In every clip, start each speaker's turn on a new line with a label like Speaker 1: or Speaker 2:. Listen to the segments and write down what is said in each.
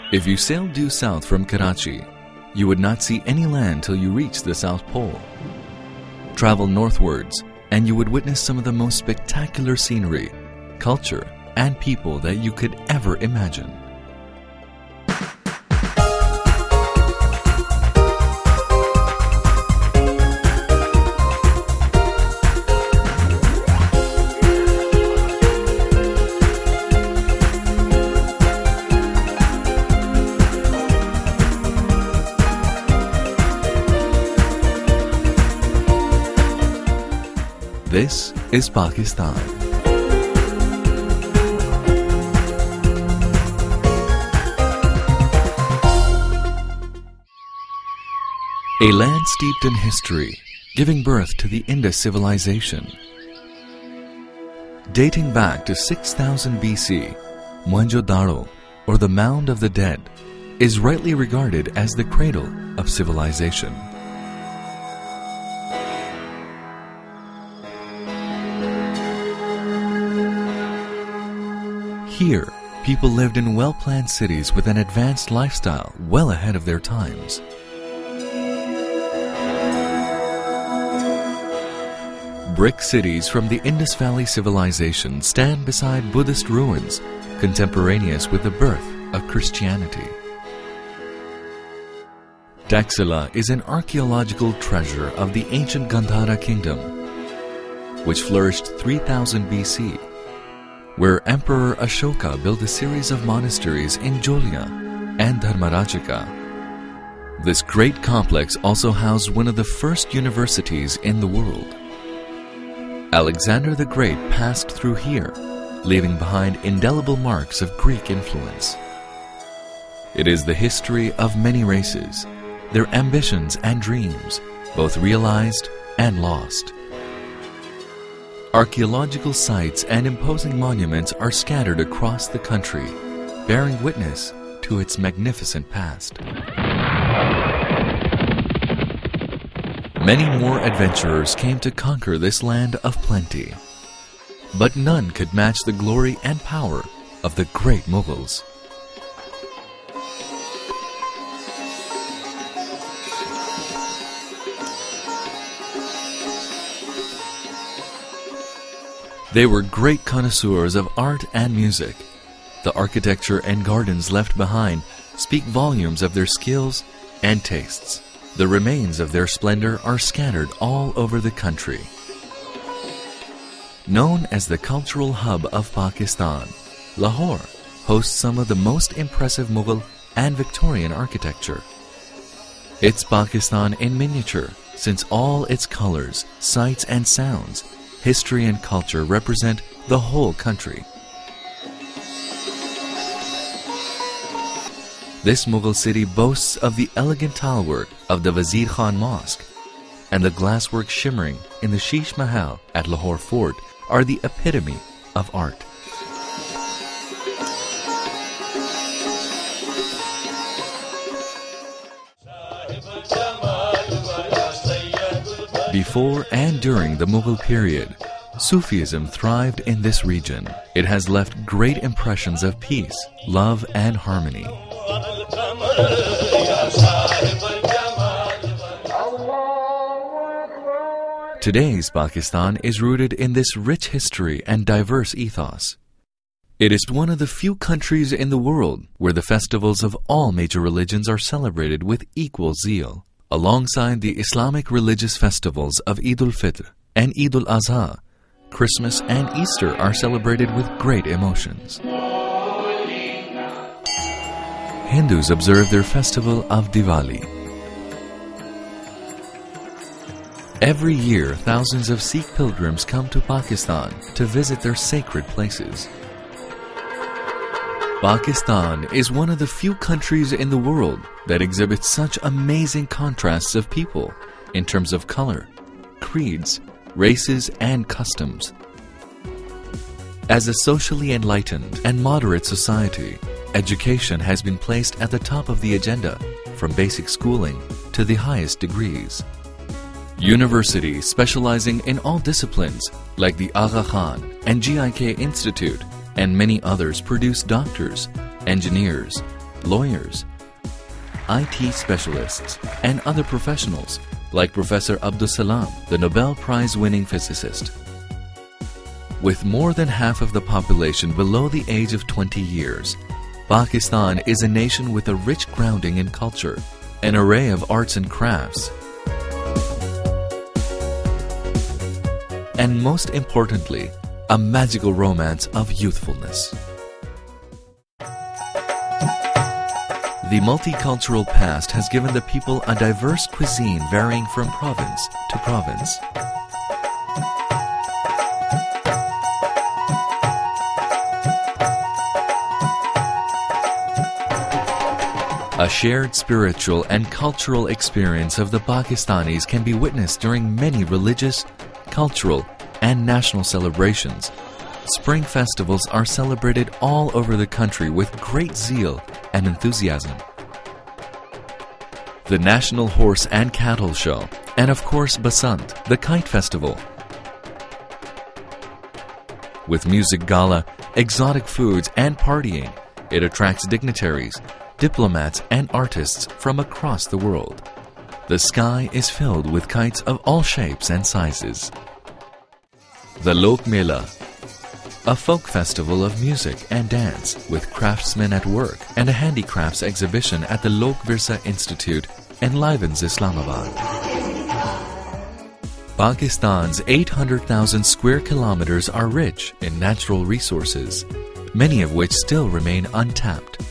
Speaker 1: If you sailed due south from Karachi, you would not see any land till you reached the South Pole. Travel northwards, and you would witness some of the most spectacular scenery, culture, and people that you could ever imagine. This is Pakistan. A land steeped in history, giving birth to the Indus civilization. Dating back to 6000 BC, Mohenjo-daro, or the Mound of the Dead, is rightly regarded as the cradle of civilization. Here, people lived in well-planned cities with an advanced lifestyle well ahead of their times. Brick cities from the Indus Valley civilization stand beside Buddhist ruins, contemporaneous with the birth of Christianity. Taxila is an archaeological treasure of the ancient Gandhara kingdom, which flourished 3000 BC. Where Emperor Ashoka built a series of monasteries in Jolya and Dharmarajika. This great complex also housed one of the first universities in the world. Alexander the Great passed through here, leaving behind indelible marks of Greek influence. It is the history of many races, their ambitions and dreams, both realized and lost. Archaeological sites and imposing monuments are scattered across the country, bearing witness to its magnificent past. Many more adventurers came to conquer this land of plenty, but none could match the glory and power of the great Mughals. They were great connoisseurs of art and music. The architecture and gardens left behind speak volumes of their skills and tastes. The remains of their splendor are scattered all over the country. Known as the cultural hub of Pakistan, Lahore hosts some of the most impressive Mughal and Victorian architecture. It's Pakistan in miniature, since all its colors, sights and sounds, history and culture represent the whole country. This Mughal city boasts of the elegant tilework of the Wazir Khan Mosque, and the glasswork shimmering in the Sheesh Mahal at Lahore Fort are the epitome of art. Before and during the Mughal period, Sufism thrived in this region. It has left great impressions of peace, love, and harmony. Today's Pakistan is rooted in this rich history and diverse ethos. It is one of the few countries in the world where the festivals of all major religions are celebrated with equal zeal. Alongside the Islamic religious festivals of Eid al-Fitr and Eid al-Adha, Christmas and Easter are celebrated with great emotions. Hindus observe their festival of Diwali. Every year, thousands of Sikh pilgrims come to Pakistan to visit their sacred places. Pakistan is one of the few countries in the world that exhibits such amazing contrasts of people in terms of color, creeds, races, and customs. As a socially enlightened and moderate society, education has been placed at the top of the agenda, from basic schooling to the highest degrees. Universities specializing in all disciplines, like the Aga Khan and GIK Institute, and many others produce doctors, engineers, lawyers, IT specialists, and other professionals like Professor Abdus Salam, the Nobel Prize-winning physicist. With more than half of the population below the age of 20 years, Pakistan is a nation with a rich grounding in culture, an array of arts and crafts, and most importantly, a magical romance of youthfulness. The multicultural past has given the people a diverse cuisine varying from province to province. A shared spiritual and cultural experience of the Pakistanis can be witnessed during many religious, cultural, and national celebrations. Spring festivals are celebrated all over the country with great zeal and enthusiasm. The National Horse and Cattle Show, and of course Basant, the Kite Festival. With music gala, exotic foods, and partying, it attracts dignitaries, diplomats, and artists from across the world. The sky is filled with kites of all shapes and sizes. The Lok Mela, a folk festival of music and dance with craftsmen at work, and a handicrafts exhibition at the Lok Virsa Institute enlivens Islamabad. Pakistan's 800,000 square kilometers are rich in natural resources, many of which still remain untapped.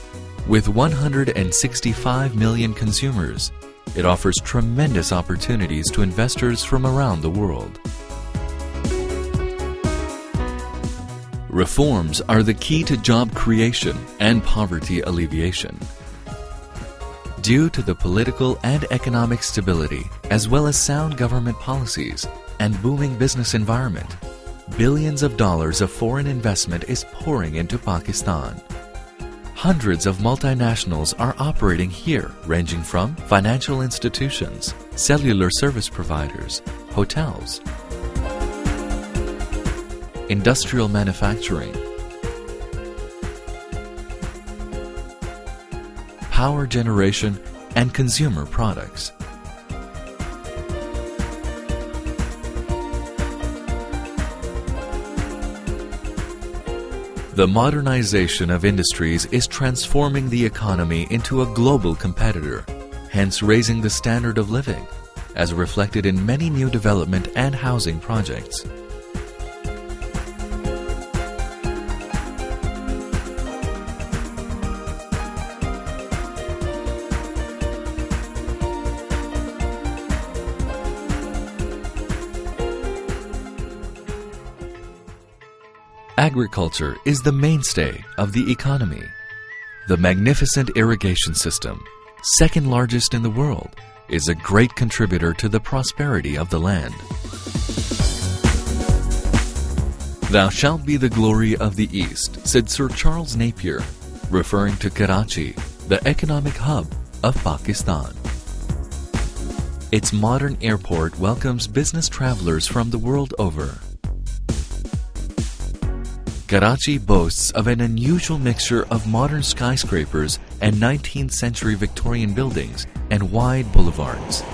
Speaker 1: With 165 million consumers, it offers tremendous opportunities to investors from around the world. Reforms are the key to job creation and poverty alleviation. Due to the political and economic stability, as well as sound government policies and booming business environment, billions of dollars of foreign investment is pouring into Pakistan. Hundreds of multinationals are operating here, ranging from financial institutions, cellular service providers, hotels, industrial manufacturing, power generation, and consumer products. The modernization of industries is transforming the economy into a global competitor, hence raising the standard of living, as reflected in many new development and housing projects. Agriculture is the mainstay of the economy. The magnificent irrigation system, second largest in the world, is a great contributor to the prosperity of the land. "Thou shalt be the glory of the East," said Sir Charles Napier, referring to Karachi, the economic hub of Pakistan. Its modern airport welcomes business travelers from the world over. Karachi boasts of an unusual mixture of modern skyscrapers and 19th century Victorian buildings and wide boulevards.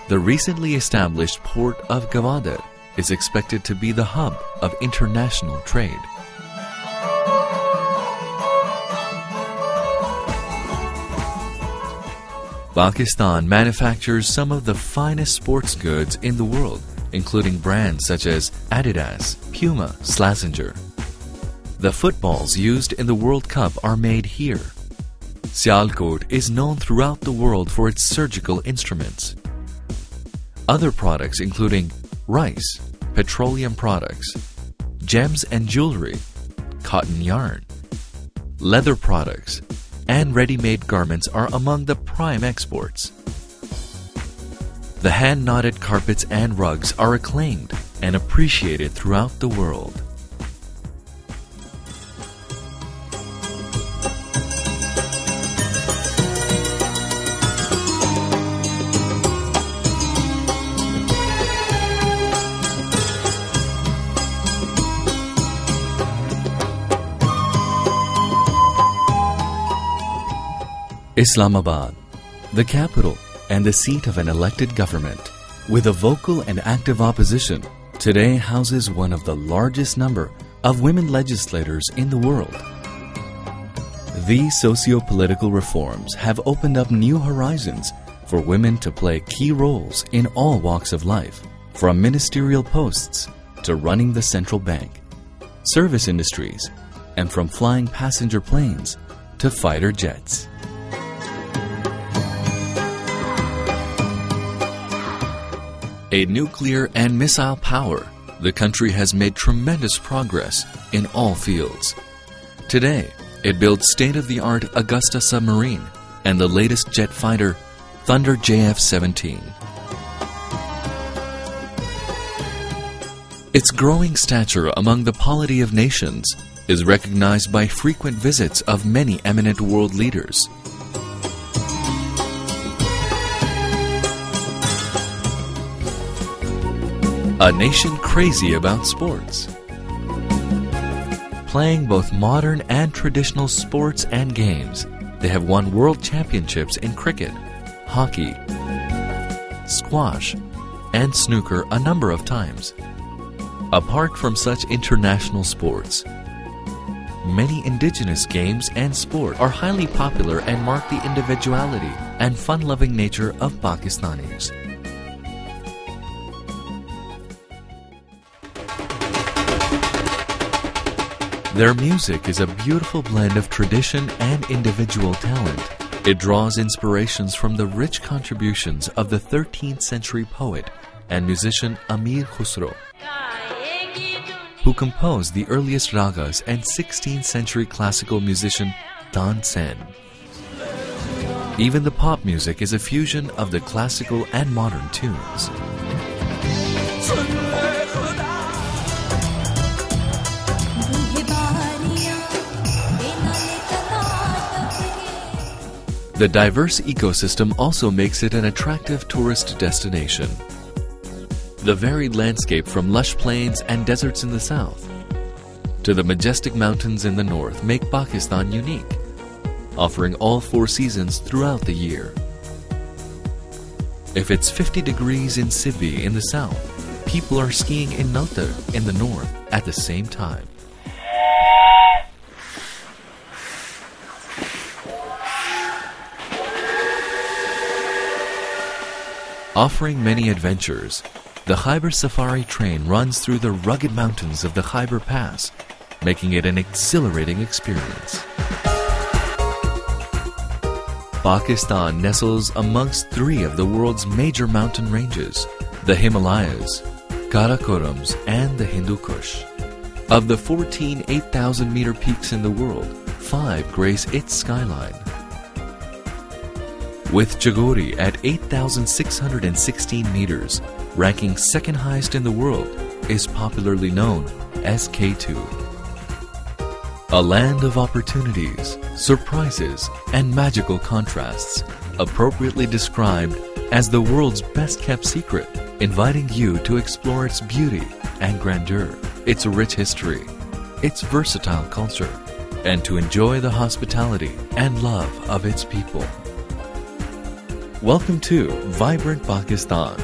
Speaker 1: The recently established port of Gwadar is expected to be the hub of international trade. Pakistan manufactures some of the finest sports goods in the world, including brands such as Adidas, Puma, Slazenger. The footballs used in the World Cup are made here. Sialkot is known throughout the world for its surgical instruments. Other products including rice, petroleum products, gems and jewelry, cotton yarn, leather products, and ready-made garments are among the prime exports. The hand-knotted carpets and rugs are acclaimed and appreciated throughout the world. Islamabad, the capital and the seat of an elected government, with a vocal and active opposition, today houses one of the largest number of women legislators in the world. These socio-political reforms have opened up new horizons for women to play key roles in all walks of life, from ministerial posts to running the central bank, service industries, and from flying passenger planes to fighter jets. A nuclear and missile power, the country has made tremendous progress in all fields. Today, it builds state-of-the-art Augusta submarine and the latest jet fighter, Thunder JF-17. Its growing stature among the polity of nations is recognized by frequent visits of many eminent world leaders. A nation crazy about sports. Playing both modern and traditional sports and games, they have won world championships in cricket, hockey, squash, and snooker a number of times. Apart from such international sports, many indigenous games and sport are highly popular and mark the individuality and fun-loving nature of Pakistanis. Their music is a beautiful blend of tradition and individual talent. It draws inspirations from the rich contributions of the 13th century poet and musician Amir Khusro, who composed the earliest ragas, and 16th century classical musician Tansen. Even the pop music is a fusion of the classical and modern tunes. The diverse ecosystem also makes it an attractive tourist destination. The varied landscape from lush plains and deserts in the south to the majestic mountains in the north make Pakistan unique, offering all 4 seasons throughout the year. If it's 50 degrees in Sibi in the south, people are skiing in Naltar in the north at the same time. Offering many adventures, the Khyber Safari train runs through the rugged mountains of the Khyber Pass, making it an exhilarating experience. Pakistan nestles amongst 3 of the world's major mountain ranges, the Himalayas, Karakorams, and the Hindu Kush. Of the 14 8,000-meter peaks in the world, 5 grace its skyline. With Jagori at 8,616 meters, ranking second highest in the world, is popularly known as K2. A land of opportunities, surprises, and magical contrasts, appropriately described as the world's best-kept secret, inviting you to explore its beauty and grandeur, its rich history, its versatile culture, and to enjoy the hospitality and love of its people. Welcome to Vibrant Pakistan.